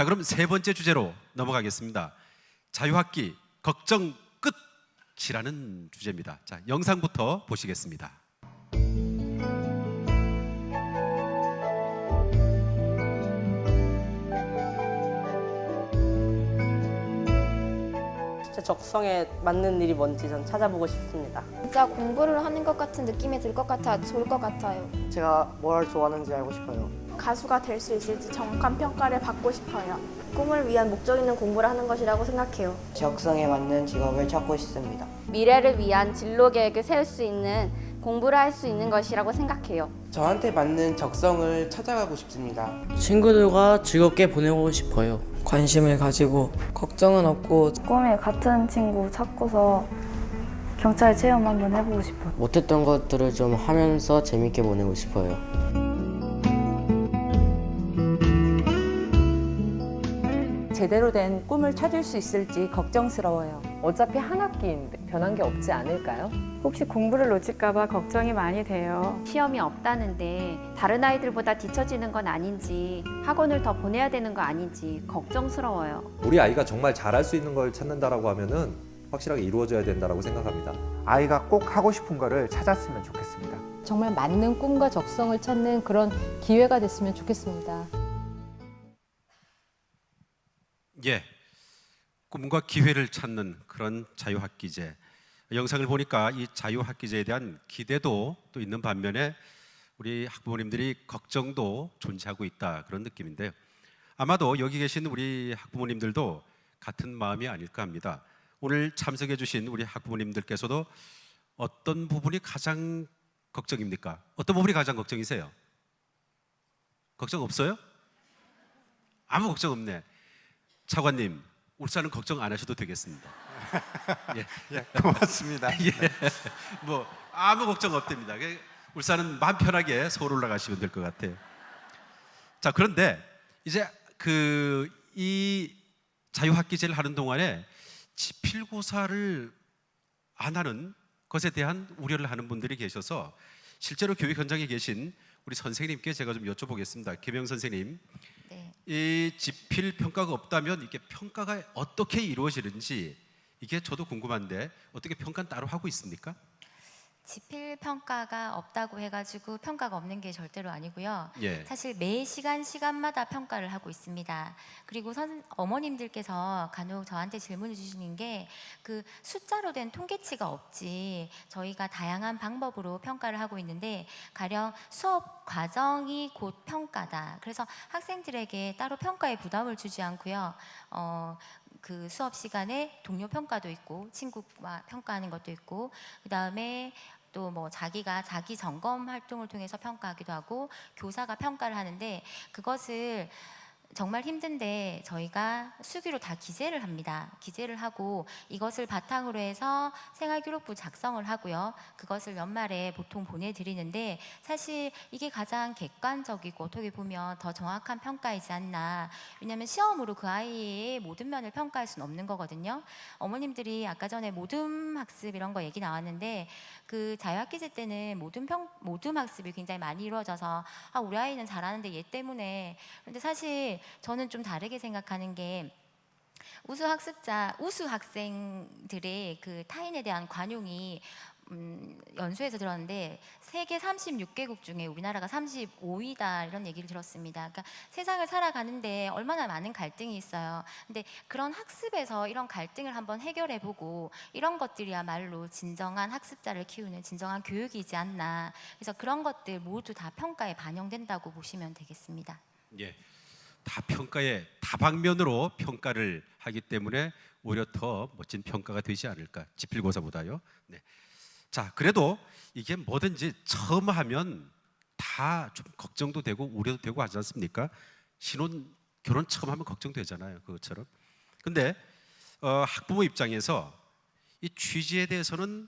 자, 그럼 세 번째 주제로 넘어가겠습니다. 자유학기 걱정 끝이라는 주제입니다. 자, 영상부터 보시겠습니다. 제 적성에 맞는 일이 뭔지 전 찾아보고 싶습니다. 진짜 공부를 하는 것 같은 느낌이 들 것 같아 좋을 것 같아요. 제가 뭘 좋아하는지 알고 싶어요. 가수가 될 수 있을지 정확한 평가를 받고 싶어요. 꿈을 위한 목적 있는 공부를 하는 것이라고 생각해요. 적성에 맞는 직업을 찾고 싶습니다. 미래를 위한 진로 계획을 세울 수 있는 공부를 할 수 있는 것이라고 생각해요. 저한테 맞는 적성을 찾아가고 싶습니다. 친구들과 즐겁게 보내고 싶어요. 관심을 가지고 걱정은 없고 꿈에 같은 친구 찾고서 경찰 체험 한번 해보고 싶어요. 못했던 것들을 좀 하면서 재밌게 보내고 싶어요. 제대로 된 꿈을 찾을 수 있을지 걱정스러워요. 어차피 한 학기인데 변한 게 없지 않을까요? 혹시 공부를 놓칠까 봐 걱정이 많이 돼요. 시험이 없다는데 다른 아이들보다 뒤처지는 건 아닌지 학원을 더 보내야 되는 거 아닌지 걱정스러워요. 우리 아이가 정말 잘할 수 있는 걸 찾는다라고 하면은 확실하게 이루어져야 된다라고 생각합니다. 아이가 꼭 하고 싶은 거를 찾았으면 좋겠습니다. 정말 맞는 꿈과 적성을 찾는 그런 기회가 됐으면 좋겠습니다. 예, 꿈과 기회를 찾는 그런 자유학기제. 영상을 보니까 이 자유학기제에 대한 기대도 또 있는 반면에 우리 학부모님들이 걱정도 존재하고 있다, 그런 느낌인데요. 아마도 여기 계신 우리 학부모님들도 같은 마음이 아닐까 합니다. 오늘 참석해 주신 우리 학부모님들께서도 어떤 부분이 가장 걱정입니까? 어떤 부분이 가장 걱정이세요? 걱정 없어요? 아무 걱정 없네. 차관님, 울산은 걱정 안 하셔도 되겠습니다. 예, 고맙습니다. 예, 뭐 아무 걱정 없답니다. 울산은 마음 편하게 서울 올라가시면 될 것 같아요. 자, 그런데 이제 이 자유학기제를 하는 동안에 지필고사를 안 하는 것에 대한 우려를 하는 분들이 계셔서 실제로 교육 현장에 계신 우리 선생님께 제가 좀 여쭤보겠습니다. 김영 선생님, 네. 이 지필 평가가 없다면 이게 평가가 어떻게 이루어지는지 이게 저도 궁금한데 어떻게 평가는 따로 하고 있습니까? 지필 평가가 없다고 해가지고 평가가 없는 게 절대로 아니고요. 예. 사실 매 시간마다 평가를 하고 있습니다. 그리고 어머님들께서 간혹 저한테 질문을 주시는 게 그 숫자로 된 통계치가 없지 저희가 다양한 방법으로 평가를 하고 있는데 가령 수업 과정이 곧 평가다. 그래서 학생들에게 따로 평가에 부담을 주지 않고요. 그 수업 시간에 동료 평가도 있고 친구와 평가하는 것도 있고 그다음에 또 뭐 자기가 자기 점검 활동을 통해서 평가하기도 하고 교사가 평가를 하는데 그것을 정말 힘든데 저희가 수기로 다 기재를 합니다. 기재를 하고 이것을 바탕으로 해서 생활기록부 작성을 하고요. 그것을 연말에 보통 보내드리는데 사실 이게 가장 객관적이고 어떻게 보면 더 정확한 평가이지 않나. 왜냐하면 시험으로 그 아이의 모든 면을 평가할 수는 없는 거거든요. 어머님들이 아까 전에 모둠 학습 이런 거 얘기 나왔는데 그 자유학기제 때는 모둠 학습이 굉장히 많이 이루어져서 우리 아이는 잘하는데 얘 때문에. 근데 사실 저는 좀 다르게 생각하는 게 우수 학생들의 그 타인에 대한 관용이 연수에서 들었는데 세계 36개국 중에 우리나라가 35위다 이런 얘기를 들었습니다. 그러니까 세상을 살아가는데 얼마나 많은 갈등이 있어요. 근데 그런 학습에서 이런 갈등을 한번 해결해보고 이런 것들이야말로 진정한 학습자를 키우는 진정한 교육이지 않나. 그래서 그런 것들 모두 다 평가에 반영된다고 보시면 되겠습니다. 예, 다 평가의 다방면으로 평가를 하기 때문에 오히려 더 멋진 평가가 되지 않을까, 지필고사보다요. 네. 자, 그래도 이게 뭐든지 처음 하면 다 좀 걱정도 되고 우려도 되고 하지 않습니까? 결혼 처음 하면 걱정되잖아요, 그것처럼. 근데 학부모 입장에서 이 취지에 대해서는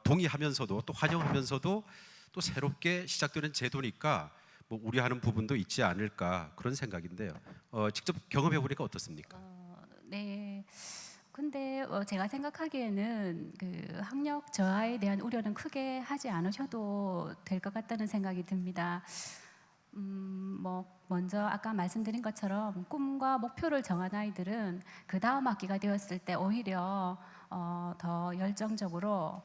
동의하면서도 또 환영하면서도 또 새롭게 시작되는 제도니까 뭐 우려하는 부분도 있지 않을까, 그런 생각인데요. 직접 경험해 보니까 어떻습니까? 네. 근데 제가 생각하기에는 그 학력 저하에 대한 우려는 크게 하지 않으셔도 될 것 같다는 생각이 듭니다. 뭐 먼저 아까 말씀드린 것처럼 꿈과 목표를 정한 아이들은 그 다음 학기가 되었을 때 오히려 더 열정적으로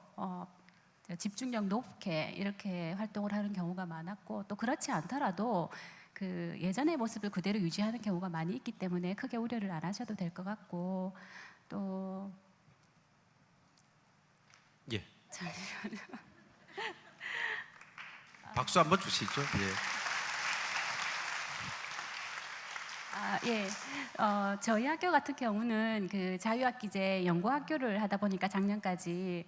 집중력 높게 이렇게 활동을 하는 경우가 많았고, 또 그렇지 않더라도 그 예전의 모습을 그대로 유지하는 경우가 많이 있기 때문에 크게 우려를 안 하셔도 될 것 같고, 또 예. 박수 한번 주시죠. 예. 예. 저희 학교 같은 경우는 그 자유학기제 연구학교를 하다 보니까 작년까지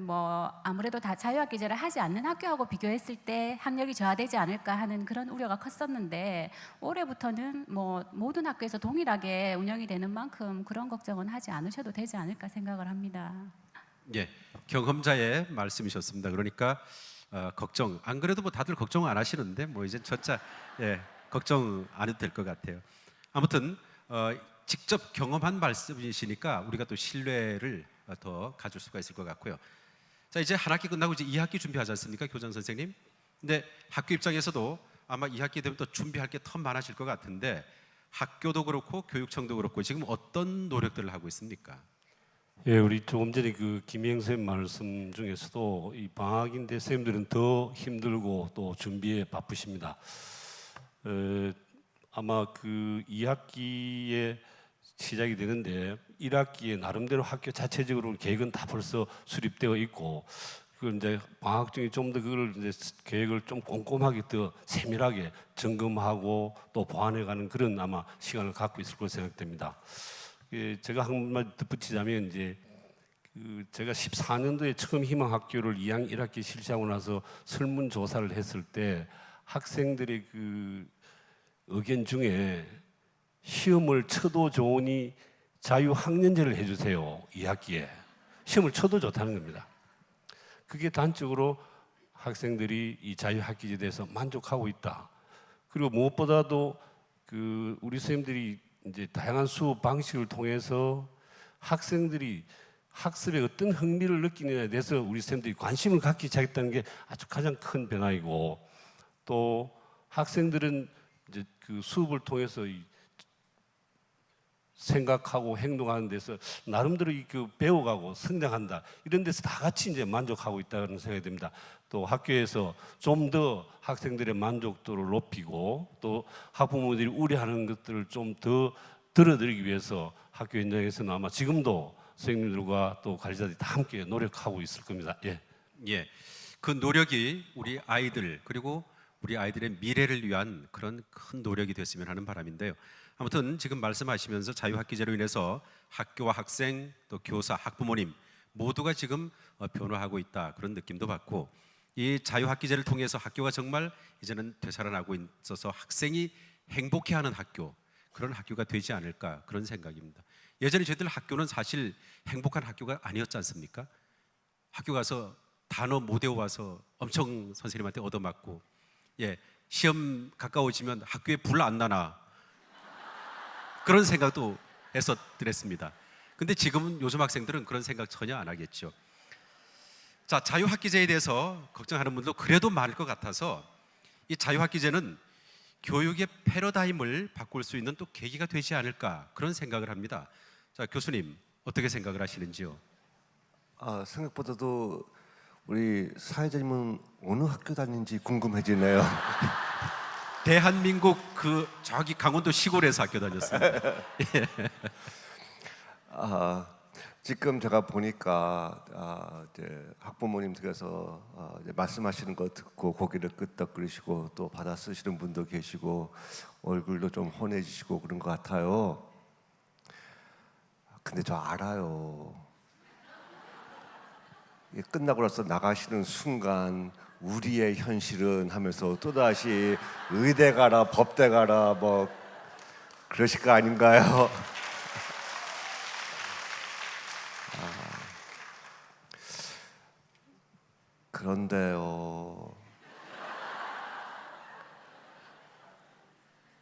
뭐 아무래도 다 자유학기제를 하지 않는 학교하고 비교했을 때 학력이 저하되지 않을까 하는 그런 우려가 컸었는데, 올해부터는 뭐 모든 학교에서 동일하게 운영이 되는 만큼 그런 걱정은 하지 않으셔도 되지 않을까 생각을 합니다. 예, 경험자의 말씀이셨습니다. 그러니까 걱정, 안 그래도 뭐 다들 걱정 안 하시는데 뭐 이제 저자 걱정 안 해도 될 것 같아요. 아무튼 직접 경험한 말씀이시니까 우리가 또 신뢰를 더 가질 수가 있을 것 같고요. 자, 이제 한 학기 끝나고 이제 2학기 준비하지 않습니까, 교장 선생님? 근데 학교 입장에서도 아마 2학기 되면 또 준비할 게 더 많아질 것 같은데, 학교도 그렇고 교육청도 그렇고 지금 어떤 노력들을 하고 있습니까? 예, 우리 조금 전에 그 김희영 선생님 말씀 중에서도 이 방학인데 선생님들은 더 힘들고 또 준비에 바쁘십니다. 아마 그 2학기에 시작이 되는데 1학기에 나름대로 학교 자체적으로 계획은 다 벌써 수립되어 있고, 그 이제 방학 중에 좀 더 그걸 이제 계획을 좀 꼼꼼하게 더 세밀하게 점검하고 또 보완해가는 그런 아마 시간을 갖고 있을 것으로 생각됩니다. 제가 한마디 덧붙이자면 이제 제가 14년도에 처음 희망학교를 2학년 1학기 실시하고 나서 설문조사를 했을 때 학생들의 그 의견 중에 시험을 쳐도 좋으니 자유학년제를 해주세요. 2학기에 시험을 쳐도 좋다는 겁니다. 그게 단적으로 학생들이 이 자유학기제에 대해서 만족하고 있다. 그리고 무엇보다도 그 우리 선생님들이 이제 다양한 수업 방식을 통해서 학생들이 학습에 어떤 흥미를 느끼느냐에 대해서 우리 선생님들이 관심을 갖기 시작했다는 게 아주 가장 큰 변화이고, 또 학생들은 이제 그 수업을 통해서 생각하고 행동하는 데서 나름대로 그 배워가고 성장한다, 이런 데서 다 같이 이제 만족하고 있다는 생각이 듭니다. 또 학교에서 좀 더 학생들의 만족도를 높이고 또 학부모들이 우려하는 것들을 좀 더 들어드리기 위해서 학교 현장에서는 아마 지금도 선생님들과 또 관리자들이 다 함께 노력하고 있을 겁니다. 예. 예, 그 노력이 우리 아이들 그리고 우리 아이들의 미래를 위한 그런 큰 노력이 됐으면 하는 바람인데요. 아무튼 지금 말씀하시면서 자유학기제로 인해서 학교와 학생 또 교사, 학부모님 모두가 지금 변화하고 있다, 그런 느낌도 받고, 이 자유학기제를 통해서 학교가 정말 이제는 되살아나고 있어서 학생이 행복해하는 학교, 그런 학교가 되지 않을까, 그런 생각입니다. 예전에 저희들 학교는 사실 행복한 학교가 아니었지 않습니까? 학교 가서 단어 못 외워와서 엄청 선생님한테 얻어맞고, 예, 시험 가까워지면 학교에 불 안 나나, 그런 생각도 했었더랬습니다. 근데 지금은 요즘 학생들은 그런 생각 전혀 안 하겠죠. 자, 자유학기제에 대해서 걱정하는 분도 그래도 많을 것 같아서 이 자유학기제는 교육의 패러다임을 바꿀 수 있는 또 계기가 되지 않을까, 그런 생각을 합니다. 자, 교수님 어떻게 생각을 하시는지요? 생각보다도 우리 사회자님은 어느 학교 다니는지 궁금해지네요. 대한민국 그 저기 강원도 시골에서 학교 다녔습니다. 예. 지금 제가 보니까 이제 학부모님들께서 이제 말씀하시는 거 듣고 고개를 끄덕거리시고 또 받아 쓰시는 분도 계시고 얼굴도 좀 환해지시고 그런 것 같아요. 근데 저 알아요. 끝나고 나서 나가시는 순간 우리의 현실은 하면서 또다시 의대 가라 법대 가라 뭐 그러실 거 아닌가요? 그런데요,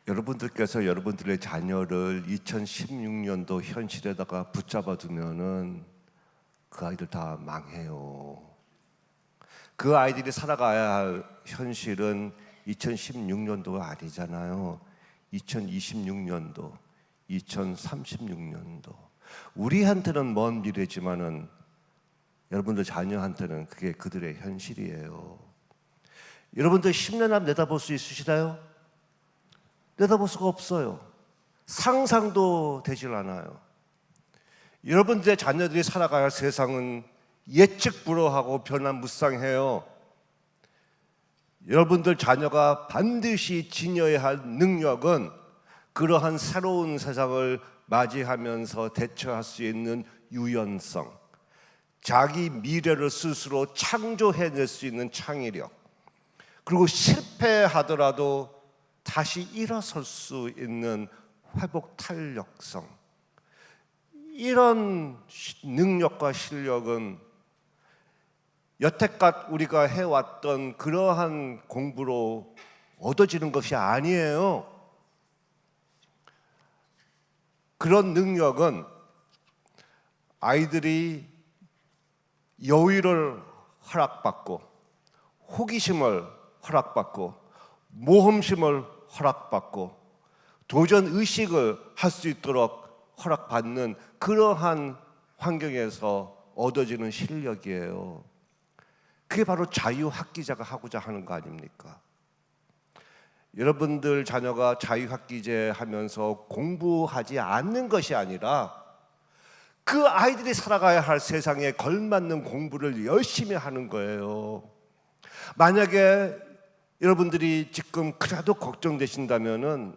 여러분들께서 여러분들의 자녀를 2016년도 현실에다가 붙잡아 두면은 그 아이들 다 망해요. 그 아이들이 살아가야 할 현실은 2016년도가 아니잖아요. 2026년도, 2036년도. 우리한테는 먼 미래지만은 여러분들 자녀한테는 그게 그들의 현실이에요. 여러분들 10년 앞 내다볼 수 있으시나요? 내다볼 수가 없어요. 상상도 되질 않아요. 여러분들의 자녀들이 살아갈 세상은 예측 불허하고 변화무쌍해요. 여러분들 자녀가 반드시 지녀야 할 능력은 그러한 새로운 세상을 맞이하면서 대처할 수 있는 유연성, 자기 미래를 스스로 창조해낼 수 있는 창의력, 그리고 실패하더라도 다시 일어설 수 있는 회복 탄력성, 이런 능력과 실력은 여태껏 우리가 해왔던 그러한 공부로 얻어지는 것이 아니에요. 그런 능력은 아이들이 여유를 허락받고, 호기심을 허락받고, 모험심을 허락받고, 도전 의식을 할 수 있도록 허락받는 그러한 환경에서 얻어지는 실력이에요. 그게 바로 자유학기제가 하고자 하는 거 아닙니까? 여러분들 자녀가 자유학기제 하면서 공부하지 않는 것이 아니라 그 아이들이 살아가야 할 세상에 걸맞는 공부를 열심히 하는 거예요. 만약에 여러분들이 지금 그래도 걱정되신다면은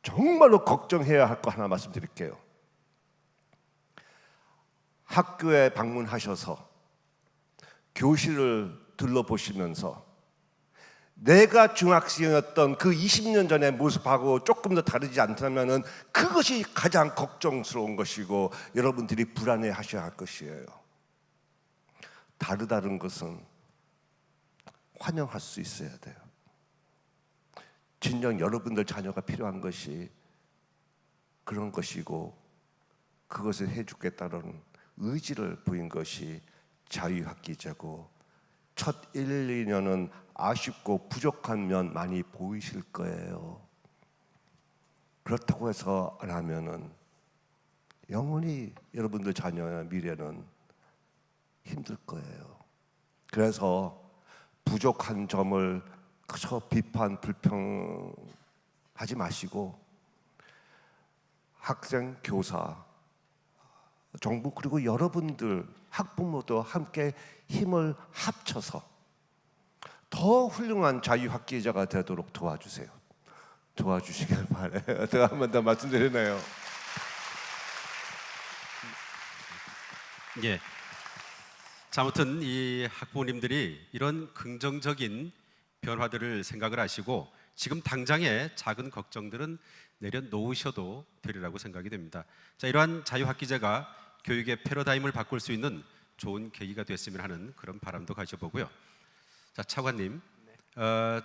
정말로 걱정해야 할 거 하나 말씀드릴게요. 학교에 방문하셔서 교실을 둘러보시면서 내가 중학생이었던 그 20년 전의 모습하고 조금 더 다르지 않다면은 그것이 가장 걱정스러운 것이고 여러분들이 불안해 하셔야 할 것이에요. 다르다는 것은 환영할 수 있어야 돼요. 진정 여러분들 자녀가 필요한 것이 그런 것이고 그것을 해주겠다는 의지를 보인 것이 자유학기제고, 첫 1, 2년은 아쉽고 부족한 면 많이 보이실 거예요. 그렇다고 해서 안 하면은 영원히 여러분들 자녀의 미래는 힘들 거예요. 그래서 부족한 점을 그저 비판, 불평하지 마시고 학생, 교사, 정부 그리고 여러분들 학부모도 함께 힘을 합쳐서 더 훌륭한 자유학기제가 되도록 도와주세요. 도와주시길 바라요. 제가 한 번 더 말씀드리네요. 예. 자, 아무튼 이 학부모님들이 이런 긍정적인 변화들을 생각을 하시고 지금 당장의 작은 걱정들은 내려놓으셔도 되리라고 생각이 됩니다. 자, 이러한 자유학기제가 교육의 패러다임을 바꿀 수 있는 좋은 계기가 됐으면 하는 그런 바람도 가져보고요. 자, 차관님,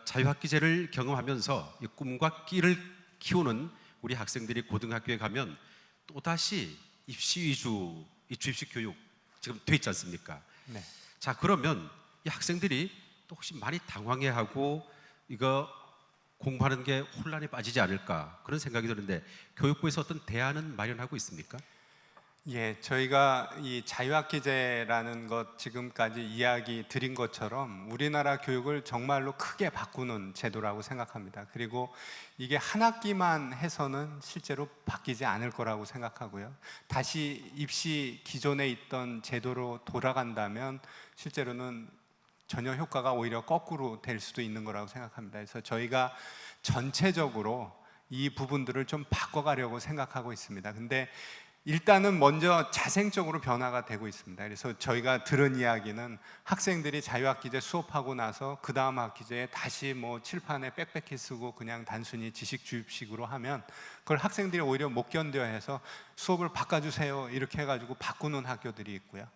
자유학기제를 경험하면서 이 꿈과 끼를 키우는 우리 학생들이 고등학교에 가면 또다시 입시 위주 이 주입식 교육 지금 돼 있지 않습니까? 네. 자, 그러면 이 학생들이 또 혹시 많이 당황해하고 이거 공부하는 게 혼란에 빠지지 않을까 그런 생각이 드는데 교육부에서 어떤 대안은 마련하고 있습니까? 예, 저희가 이 자유학기제라는 것 지금까지 이야기 드린 것처럼 우리나라 교육을 정말로 크게 바꾸는 제도라고 생각합니다. 그리고 이게 한 학기만 해서는 실제로 바뀌지 않을 거라고 생각하고요. 다시 입시 기존에 있던 제도로 돌아간다면 실제로는 전혀 효과가 오히려 거꾸로 될 수도 있는 거라고 생각합니다. 그래서 저희가 전체적으로 이 부분들을 좀 바꿔가려고 생각하고 있습니다. 근데 일단은 먼저 자생적으로 변화가 되고 있습니다. 그래서 저희가 들은 이야기는 학생들이 자유학기제 수업하고 나서 그 다음 학기제에 다시 뭐 칠판에 빽빽히 쓰고 그냥 단순히 지식 주입식으로 하면 그걸 학생들이 오히려 못 견뎌해서 수업을 바꿔주세요 이렇게 해가지고 바꾸는 학교들이 있고요.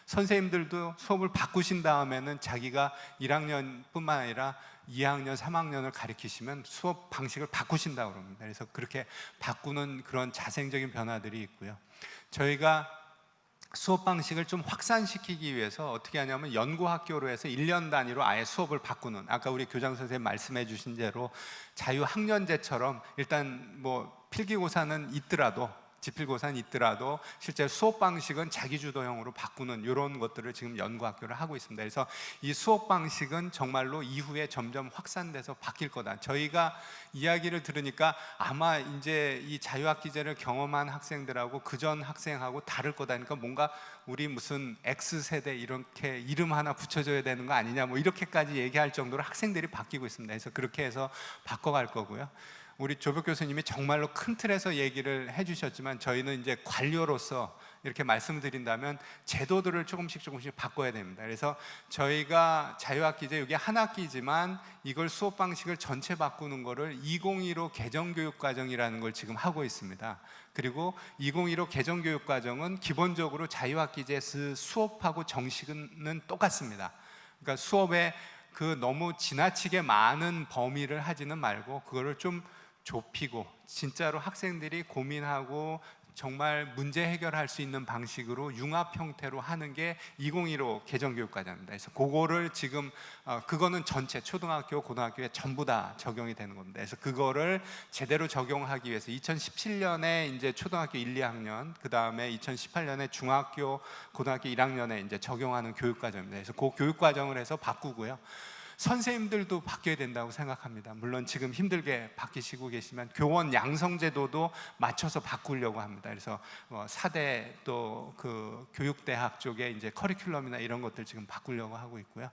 선생님들도 수업을 바꾸신 다음에는 자기가 1학년뿐만 아니라 2학년, 3학년을 가르치시면 수업 방식을 바꾸신다고 합니다. 그래서 그렇게 바꾸는 그런 자생적인 변화들이 있고요. 저희가 수업 방식을 좀 확산시키기 위해서 어떻게 하냐면 연구학교로 해서 1년 단위로 아예 수업을 바꾸는, 아까 우리 교장 선생님 말씀해 주신 대로 자유학년제처럼 일단 뭐 필기고사는 있더라도 지필고사는 있더라도 실제 수업 방식은 자기주도형으로 바꾸는 이런 것들을 지금 연구학교를 하고 있습니다. 그래서 이 수업 방식은 정말로 이후에 점점 확산돼서 바뀔 거다. 저희가 이야기를 들으니까 아마 이제 이 자유학기제를 경험한 학생들하고 그전 학생하고 다를 거다. 그러니까 뭔가 우리 무슨 X세대 이렇게 이름 하나 붙여줘야 되는 거 아니냐 뭐 이렇게까지 얘기할 정도로 학생들이 바뀌고 있습니다. 그래서 그렇게 해서 바꿔갈 거고요. 우리 조벽 교수님이 정말로 큰 틀에서 얘기를 해주셨지만 저희는 이제 관료로서 이렇게 말씀드린다면 제도들을 조금씩 바꿔야 됩니다. 그래서 저희가 자유학기제 여기 한 학기지만 이걸 수업 방식을 전체 바꾸는 거를 2015 개정교육과정이라는 걸 지금 하고 있습니다. 그리고 2015 개정교육과정은 기본적으로 자유학기제 수업하고 정식은 똑같습니다. 그러니까 수업에 그 너무 지나치게 많은 범위를 하지는 말고 그거를 좀 좁히고 진짜로 학생들이 고민하고 정말 문제 해결할 수 있는 방식으로 융합 형태로 하는 게 2015 개정교육과정입니다. 그래서 그거를 지금 그거는 전체 초등학교, 고등학교에 전부 다 적용이 되는 겁니다. 그래서 그거를 제대로 적용하기 위해서 2017년에 이제 초등학교 1, 2학년, 그 다음에 2018년에 중학교, 고등학교 1학년에 이제 적용하는 교육과정입니다. 그래서 그 교육과정을 해서 바꾸고요. 선생님들도 바뀌어야 된다고 생각합니다. 물론 지금 힘들게 바뀌시고 계시지만 교원 양성제도도 맞춰서 바꾸려고 합니다. 그래서 4대 또 그 교육대학 쪽에 이제 커리큘럼이나 이런 것들 지금 바꾸려고 하고 있고요.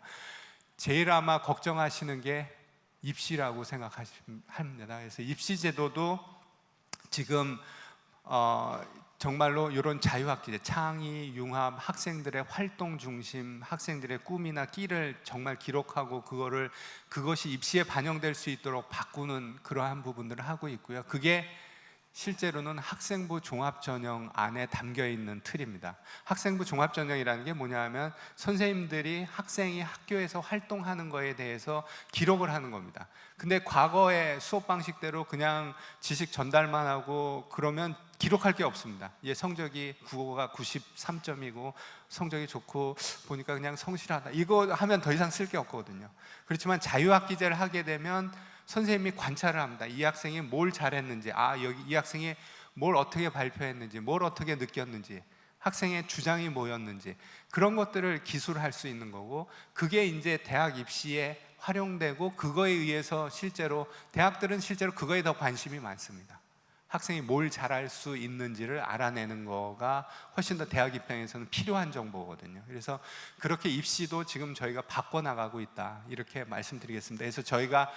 제일 아마 걱정하시는 게 입시라고 생각합니다. 그래서 입시제도도 지금 정말로 이런 자유학기제, 창의, 융합, 학생들의 활동 중심, 학생들의 꿈이나 끼를 정말 기록하고 그것이 입시에 반영될 수 있도록 바꾸는 그러한 부분들을 하고 있고요. 그게 실제로는 학생부 종합전형 안에 담겨 있는 틀입니다. 학생부 종합전형이라는 게 뭐냐면 선생님들이 학생이 학교에서 활동하는 거에 대해서 기록을 하는 겁니다. 근데 과거의 수업 방식대로 그냥 지식 전달만 하고 그러면 기록할 게 없습니다. 얘 성적이 국어가 93점이고 성적이 좋고 보니까 그냥 성실하다. 이거 하면 더 이상 쓸 게 없거든요. 그렇지만 자유학기제를 하게 되면 선생님이 관찰을 합니다. 이 학생이 뭘 잘했는지, 여기 이 학생이 뭘 어떻게 발표했는지, 뭘 어떻게 느꼈는지, 학생의 주장이 뭐였는지 그런 것들을 기술할 수 있는 거고 그게 이제 대학 입시에 활용되고 그거에 의해서 실제로 대학들은 실제로 그거에 더 관심이 많습니다. 학생이 뭘 잘할 수 있는지를 알아내는 거가 훨씬 더 대학 입장에서는 필요한 정보거든요. 그래서 그렇게 입시도 지금 저희가 바꿔나가고 있다 이렇게 말씀드리겠습니다. 그래서 저희가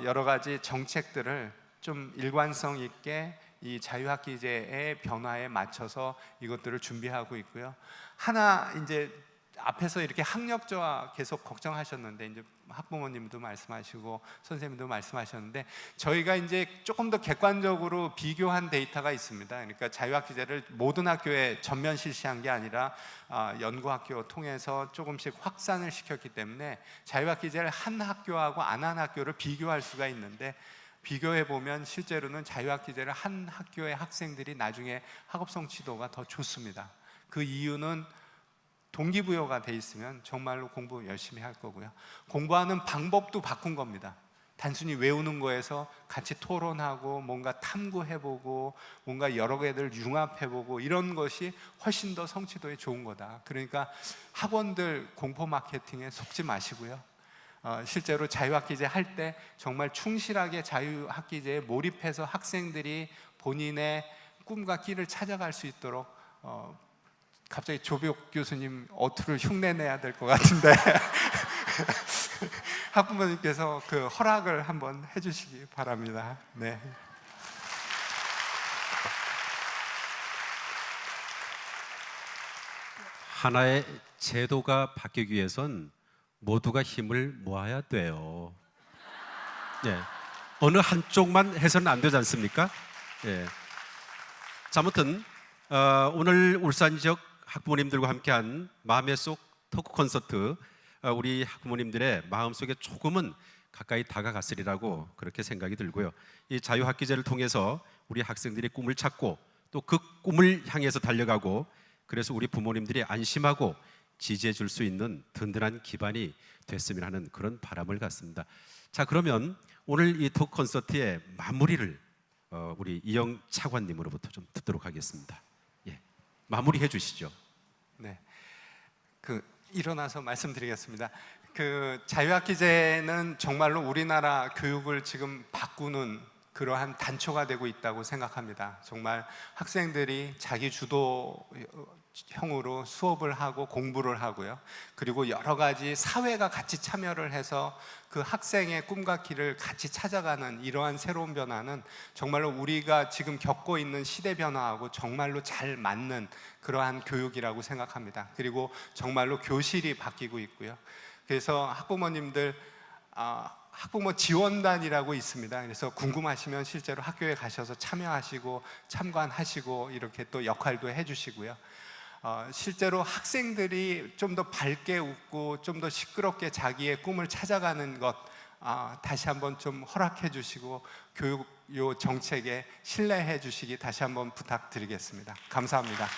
여러 가지 정책들을 좀 일관성 있게 이 자유학기제의 변화에 맞춰서 이것들을 준비하고 있고요. 하나 이제 앞에서 이렇게 학력 저하 계속 걱정하셨는데 이제 학부모님도 말씀하시고 선생님도 말씀하셨는데 저희가 이제 조금 더 객관적으로 비교한 데이터가 있습니다. 그러니까 자유학기제를 모든 학교에 전면 실시한 게 아니라 연구학교 통해서 조금씩 확산을 시켰기 때문에 자유학기제를 한 학교하고 안 한 학교를 비교할 수가 있는데 비교해 보면 실제로는 자유학기제를 한 학교의 학생들이 나중에 학업 성취도가 더 좋습니다. 그 이유는 동기부여가 돼 있으면 정말로 공부 열심히 할 거고요. 공부하는 방법도 바꾼 겁니다. 단순히 외우는 거에서 같이 토론하고 뭔가 탐구해보고 뭔가 여러 개를 융합해보고 이런 것이 훨씬 더 성취도에 좋은 거다. 그러니까 학원들 공포 마케팅에 속지 마시고요. 실제로 자유학기제 할 때 정말 충실하게 자유학기제에 몰입해서 학생들이 본인의 꿈과 끼를 찾아갈 수 있도록 갑자기 조벽 교수님 어투를 흉내내야 될 것 같은데 학부모님께서 그 허락을 한번 해주시기 바랍니다. 네. 하나의 제도가 바뀌기 위해선 모두가 힘을 모아야 돼요. 네. 어느 한쪽만 해서는 안 되지 않습니까? 네. 자, 아무튼 오늘 울산 지역 학부모님들과 함께한 마음의 속 토크 콘서트, 우리 학부모님들의 마음속에 조금은 가까이 다가갔으리라고 그렇게 생각이 들고요. 이 자유학기제를 통해서 우리 학생들이 꿈을 찾고 또 그 꿈을 향해서 달려가고 그래서 우리 부모님들이 안심하고 지지해 줄 수 있는 든든한 기반이 됐으면 하는 그런 바람을 갖습니다. 자, 그러면 오늘 이 토크 콘서트의 마무리를 우리 이영 차관님으로부터 좀 듣도록 하겠습니다. 예, 마무리해 주시죠. 네, 일어나서 말씀드리겠습니다. 자유학기제는 정말로 우리나라 교육을 지금 바꾸는 그러한 단초가 되고 있다고 생각합니다. 정말 학생들이 자기 주도형으로 수업을 하고 공부를 하고요. 그리고 여러 가지 사회가 같이 참여를 해서 그 학생의 꿈과 길을 같이 찾아가는 이러한 새로운 변화는 정말로 우리가 지금 겪고 있는 시대 변화하고 정말로 잘 맞는 그러한 교육이라고 생각합니다. 그리고 정말로 교실이 바뀌고 있고요. 그래서 학부모님들 학부모 지원단이라고 있습니다. 그래서 궁금하시면 실제로 학교에 가셔서 참여하시고 참관하시고 이렇게 또 역할도 해주시고요. 실제로 학생들이 좀 더 밝게 웃고 좀 더 시끄럽게 자기의 꿈을 찾아가는 것 다시 한번 좀 허락해 주시고 교육 요 정책에 신뢰해 주시기 다시 한번 부탁드리겠습니다. 감사합니다.